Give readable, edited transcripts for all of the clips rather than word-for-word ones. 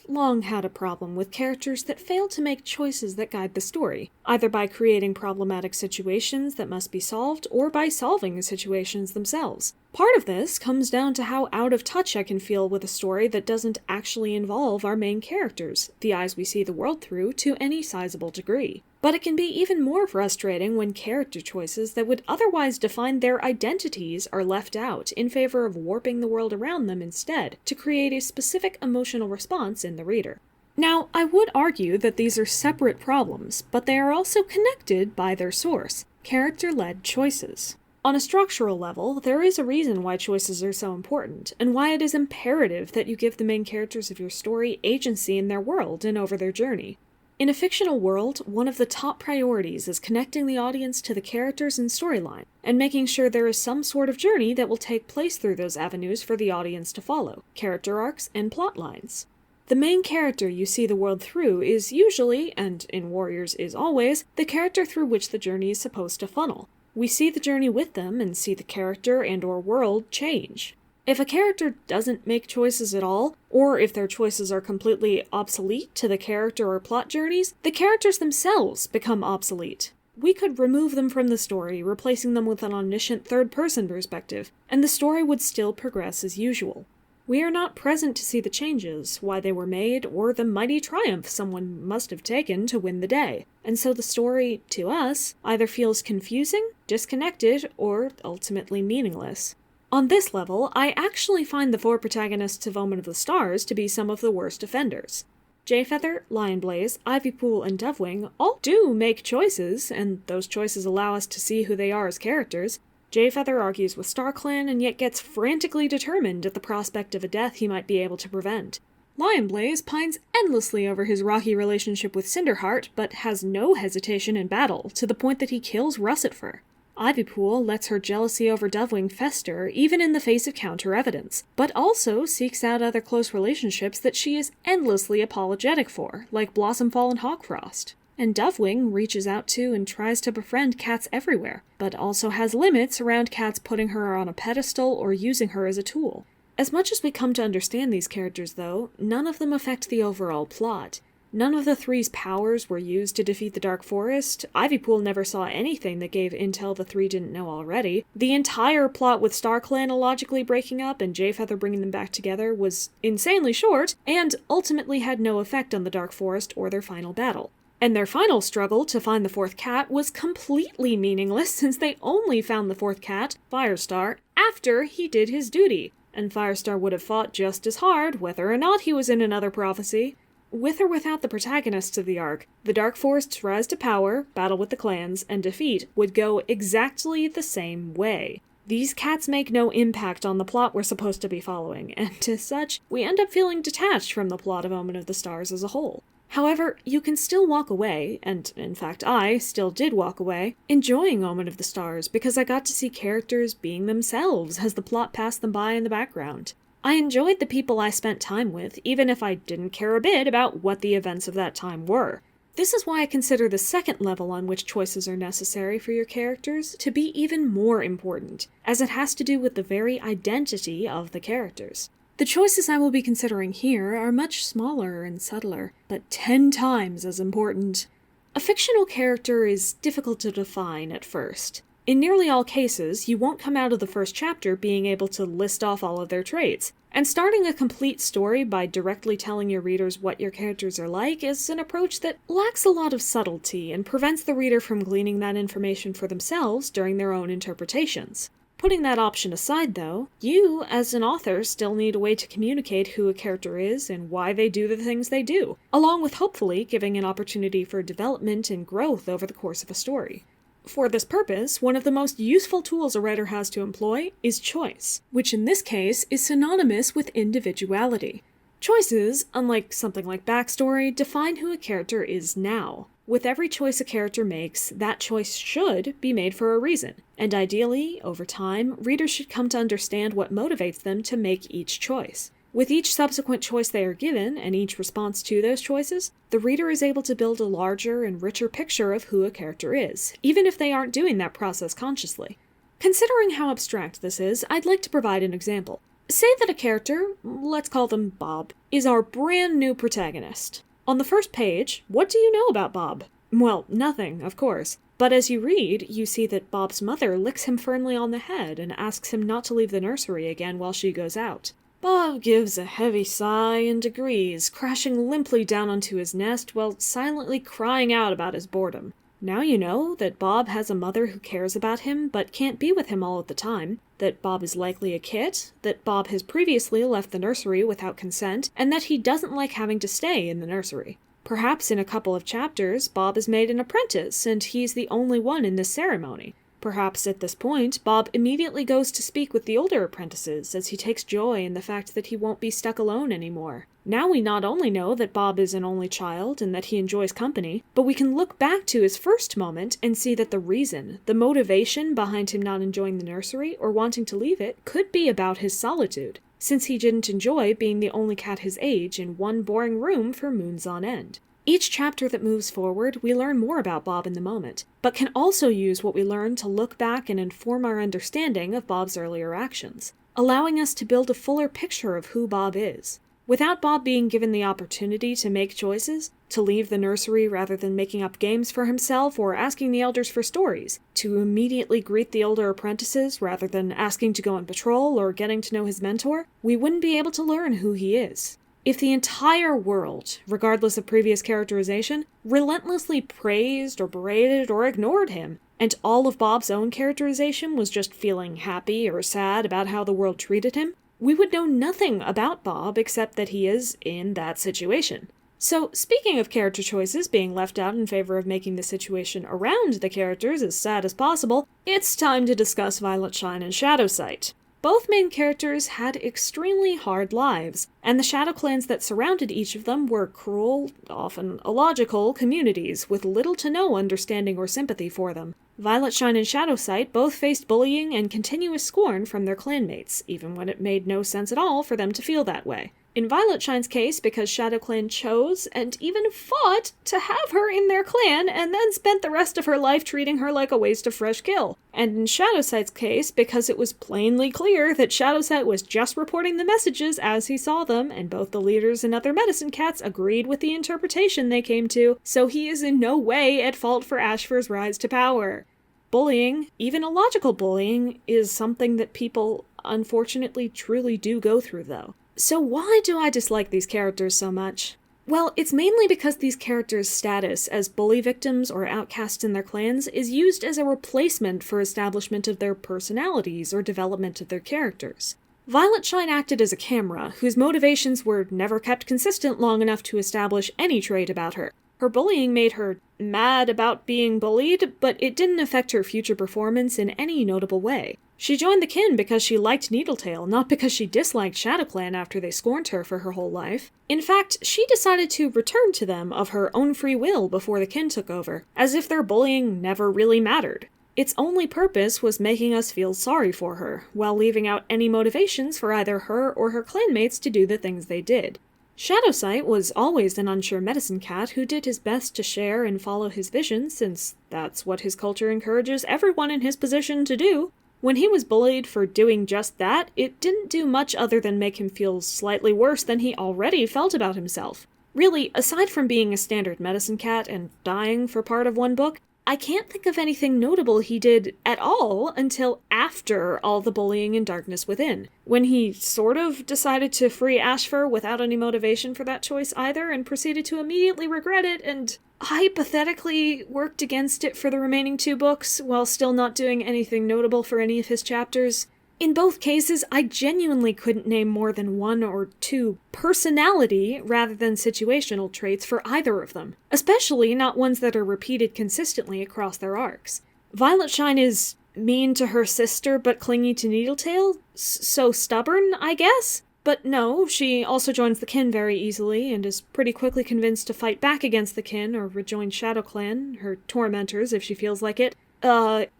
long had a problem with characters that fail to make choices that guide the story, either by creating problematic situations that must be solved or by solving the situations themselves. Part of this comes down to how out of touch I can feel with a story that doesn't actually involve our main characters, the eyes we see the world through, to any sizable degree. But it can be even more frustrating when character choices that would otherwise define their identities are left out in favor of warping the world around them instead to create a specific emotional response in the reader. Now, I would argue that these are separate problems, but they are also connected by their source: character-led choices. On a structural level, there is a reason why choices are so important, and why it is imperative that you give the main characters of your story agency in their world and over their journey. In a fictional world, one of the top priorities is connecting the audience to the characters and storyline, and making sure there is some sort of journey that will take place through those avenues for the audience to follow, character arcs and plot lines. The main character you see the world through is usually, and in Warriors is always, the character through which the journey is supposed to funnel. We see the journey with them and see the character and/or world change. If a character doesn't make choices at all, or if their choices are completely obsolete to the character or plot journeys, the characters themselves become obsolete. We could remove them from the story, replacing them with an omniscient third-person perspective, and the story would still progress as usual. We are not present to see the changes, why they were made, or the mighty triumph someone must have taken to win the day, and so the story, to us, either feels confusing, disconnected, or ultimately meaningless. On this level, I actually find the 4 protagonists of Omen of the Stars to be some of the worst offenders. Jayfeather, Lionblaze, Ivypool, and Dovewing all do make choices, and those choices allow us to see who they are as characters. Jayfeather argues with StarClan and yet gets frantically determined at the prospect of a death he might be able to prevent. Lionblaze pines endlessly over his rocky relationship with Cinderheart, but has no hesitation in battle, to the point that he kills Russetfur. Ivypool lets her jealousy over Dovewing fester, even in the face of counter-evidence, but also seeks out other close relationships that she is endlessly apologetic for, like Blossomfall and Hawkfrost. And Dovewing reaches out to and tries to befriend cats everywhere, but also has limits around cats putting her on a pedestal or using her as a tool. As much as we come to understand these characters, though, none of them affect the overall plot. None of the 3's powers were used to defeat the Dark Forest. Ivypool never saw anything that gave intel the 3 didn't know already. The entire plot with StarClan illogically breaking up and Jayfeather bringing them back together was insanely short, and ultimately had no effect on the Dark Forest or their final battle. And their final struggle to find the 4th cat was completely meaningless, since they only found the 4th cat, Firestar, after he did his duty, and Firestar would have fought just as hard whether or not he was in another prophecy. With or without the protagonists of the arc, the Dark Forest's rise to power, battle with the clans, and defeat would go exactly the same way. These cats make no impact on the plot we're supposed to be following, and as such, we end up feeling detached from the plot of Omen of the Stars as a whole. However, you can still walk away, and in fact I still did walk away, enjoying Omen of the Stars because I got to see characters being themselves as the plot passed them by in the background. I enjoyed the people I spent time with, even if I didn't care a bit about what the events of that time were. This is why I consider the second level on which choices are necessary for your characters to be even more important, as it has to do with the very identity of the characters. The choices I will be considering here are much smaller and subtler, but 10 times as important. A fictional character is difficult to define at first. In nearly all cases, you won't come out of the first chapter being able to list off all of their traits, and starting a complete story by directly telling your readers what your characters are like is an approach that lacks a lot of subtlety and prevents the reader from gleaning that information for themselves during their own interpretations. Putting that option aside, though, you, as an author, still need a way to communicate who a character is and why they do the things they do, along with hopefully giving an opportunity for development and growth over the course of a story. For this purpose, one of the most useful tools a writer has to employ is choice, which in this case is synonymous with individuality. Choices, unlike something like backstory, define who a character is now. With every choice a character makes, that choice should be made for a reason, and ideally, over time, readers should come to understand what motivates them to make each choice. With each subsequent choice they are given, and each response to those choices, the reader is able to build a larger and richer picture of who a character is, even if they aren't doing that process consciously. Considering how abstract this is, I'd like to provide an example. Say that a character, let's call them Bob, is our brand new protagonist. On the first page, what do you know about Bob? Well, nothing, of course. But as you read, you see that Bob's mother licks him firmly on the head and asks him not to leave the nursery again while she goes out. Bob gives a heavy sigh and agrees, crashing limply down onto his nest while silently crying out about his boredom. Now you know that Bob has a mother who cares about him but can't be with him all of the time, that Bob is likely a kit, that Bob has previously left the nursery without consent, and that he doesn't like having to stay in the nursery. Perhaps in a couple of chapters, Bob is made an apprentice, and he's the only one in this ceremony. Perhaps at this point, Bob immediately goes to speak with the older apprentices, as he takes joy in the fact that he won't be stuck alone anymore. Now we not only know that Bob is an only child and that he enjoys company, but we can look back to his first moment and see that the reason, the motivation behind him not enjoying the nursery or wanting to leave it could be about his solitude, since he didn't enjoy being the only cat his age in one boring room for moons on end. Each chapter that moves forward, we learn more about Bob in the moment, but can also use what we learn to look back and inform our understanding of Bob's earlier actions, allowing us to build a fuller picture of who Bob is. Without Bob being given the opportunity to make choices, to leave the nursery rather than making up games for himself or asking the elders for stories, to immediately greet the older apprentices rather than asking to go on patrol or getting to know his mentor, we wouldn't be able to learn who he is. If the entire world, regardless of previous characterization, relentlessly praised or berated or ignored him, and all of Bob's own characterization was just feeling happy or sad about how the world treated him, we would know nothing about Bob except that he is in that situation. So, speaking of character choices being left out in favor of making the situation around the characters as sad as possible, it's time to discuss Violetshine and Shadowsight. Both main characters had extremely hard lives, and the shadow clans that surrounded each of them were cruel, often illogical, communities with little to no understanding or sympathy for them. Violetshine and Shadowsight both faced bullying and continuous scorn from their clanmates, even when it made no sense at all for them to feel that way. In Violetshines' case, because ShadowClan chose, and even fought, to have her in their clan, and then spent the rest of her life treating her like a waste of fresh kill. And in Shadowsight's case, because it was plainly clear that Shadowsight was just reporting the messages as he saw them, and both the leaders and other medicine cats agreed with the interpretation they came to, so he is in no way at fault for Ashfur's rise to power. Bullying, even illogical bullying, is something that people, unfortunately, truly do go through, though. So why do I dislike these characters so much? Well, it's mainly because these characters' status as bully victims or outcasts in their clans is used as a replacement for establishment of their personalities or development of their characters. Violetshine acted as a camera, whose motivations were never kept consistent long enough to establish any trait about her. Her bullying made her mad about being bullied, but it didn't affect her future performance in any notable way. She joined the kin because she liked Needletail, not because she disliked ShadowClan after they scorned her for her whole life. In fact, she decided to return to them of her own free will before the kin took over, as if their bullying never really mattered. Its only purpose was making us feel sorry for her, while leaving out any motivations for either her or her clanmates to do the things they did. Shadowsight was always an unsure medicine cat who did his best to share and follow his vision, since that's what his culture encourages everyone in his position to do. When he was bullied for doing just that, it didn't do much other than make him feel slightly worse than he already felt about himself. Really, aside from being a standard medicine cat and dying for part of one book, I can't think of anything notable he did at all until after all the bullying and darkness within, when he sort of decided to free Ashfur without any motivation for that choice either, and proceeded to immediately regret it and hypothetically worked against it for the remaining 2 books, while still not doing anything notable for any of his chapters. In both cases, I genuinely couldn't name more than 1 or 2 personality rather than situational traits for either of them, especially not ones that are repeated consistently across their arcs. Violetshine is mean to her sister but clingy to Needletail, so stubborn, I guess? But no, she also joins the kin very easily and is pretty quickly convinced to fight back against the kin or rejoin ShadowClan, her tormentors if she feels like it.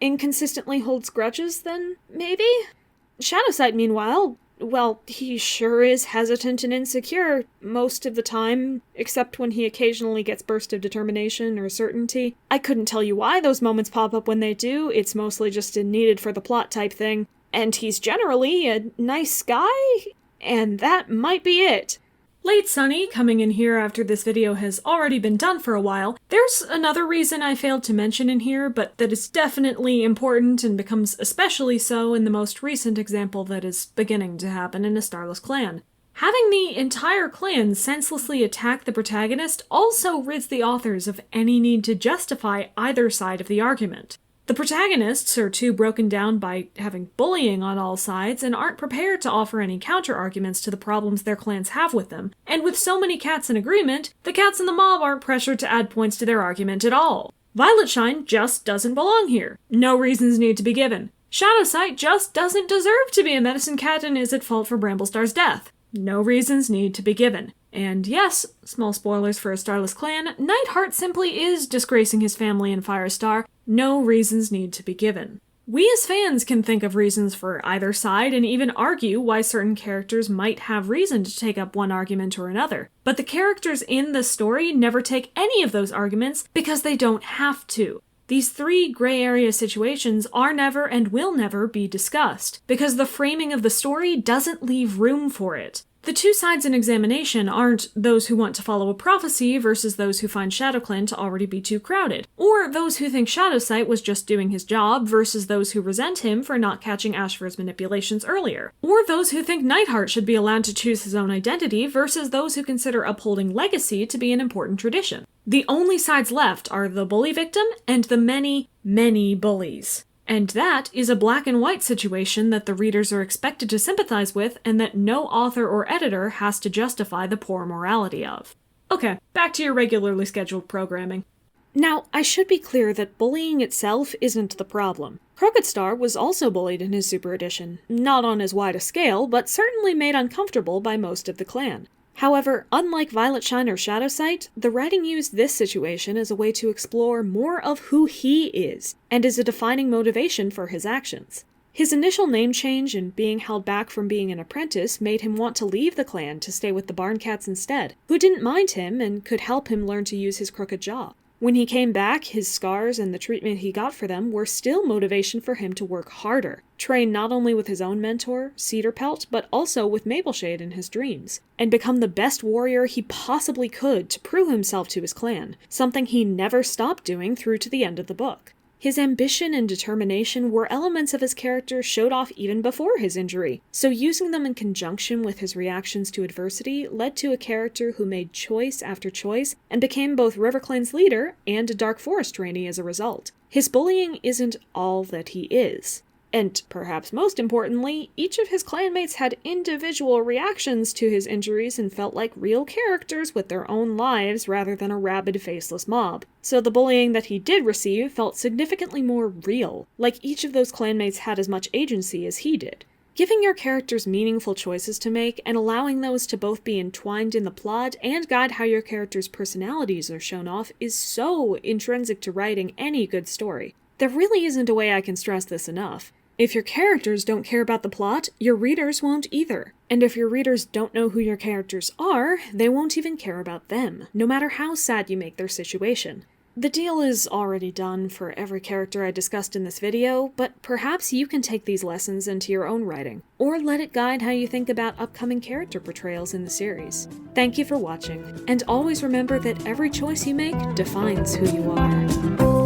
Inconsistently holds grudges then, maybe? Shadowsight, meanwhile, well, he sure is hesitant and insecure most of the time, except when he occasionally gets bursts of determination or certainty. I couldn't tell you why those moments pop up when they do, it's mostly just a needed for the plot type thing. and he's generally a nice guy, and that might be it. Late Sunny, coming in here after this video has already been done for a while, there's another reason I failed to mention in here, but that is definitely important and becomes especially so in the most recent example that is beginning to happen in a Starless clan. Having the entire clan senselessly attack the protagonist also rids the authors of any need to justify either side of the argument. The protagonists are too broken down by having bullying on all sides and aren't prepared to offer any counter-arguments to the problems their clans have with them. And with so many cats in agreement, the cats in the mob aren't pressured to add points to their argument at all. Violetshine just doesn't belong here. No reasons need to be given. Shadowsight just doesn't deserve to be a medicine cat and is at fault for Bramblestar's death. No reasons need to be given. And yes, small spoilers for a Starless clan, Nightheart simply is disgracing his family in Firestar. No reasons need to be given. We as fans can think of reasons for either side and even argue why certain characters might have reason to take up one argument or another. But the characters in the story never take any of those arguments because they don't have to. These three gray area situations are never and will never be discussed, because the framing of the story doesn't leave room for it. The two sides in examination aren't those who want to follow a prophecy versus those who find ShadowClan to already be too crowded, or those who think Shadowsight was just doing his job versus those who resent him for not catching Ashfur's manipulations earlier, or those who think Nightheart should be allowed to choose his own identity versus those who consider upholding legacy to be an important tradition. The only sides left are the bully victim and the many, many bullies. And that is a black and white situation that the readers are expected to sympathize with and that no author or editor has to justify the poor morality of. Okay, back to your regularly scheduled programming. Now, I should be clear that bullying itself isn't the problem. Crockedstar was also bullied in his Super Edition, not on as wide a scale, but certainly made uncomfortable by most of the clan. However, unlike Violetshine or Shadowsight, the writing used this situation as a way to explore more of who he is, and as a defining motivation for his actions. His initial name change and being held back from being an apprentice made him want to leave the clan to stay with the Barncats instead, who didn't mind him and could help him learn to use his crooked jaw. When he came back, his scars and the treatment he got for them were still motivation for him to work harder, train not only with his own mentor, Cedarpelt, but also with Mapleshade in his dreams, and become the best warrior he possibly could to prove himself to his clan, something he never stopped doing through to the end of the book. His ambition and determination were elements of his character showed off even before his injury, so using them in conjunction with his reactions to adversity led to a character who made choice after choice and became both RiverClan's leader and a Dark Forest trainee as a result. His bullying isn't all that he is. And perhaps most importantly, each of his clanmates had individual reactions to his injuries and felt like real characters with their own lives rather than a rabid, faceless mob. So the bullying that he did receive felt significantly more real, like each of those clanmates had as much agency as he did. Giving your characters meaningful choices to make and allowing those to both be entwined in the plot and guide how your characters' personalities are shown off is so intrinsic to writing any good story. There really isn't a way I can stress this enough. If your characters don't care about the plot, your readers won't either. And if your readers don't know who your characters are, they won't even care about them, no matter how sad you make their situation. The deal is already done for every character I discussed in this video, but perhaps you can take these lessons into your own writing, or let it guide how you think about upcoming character portrayals in the series. Thank you for watching, and always remember that every choice you make defines who you are.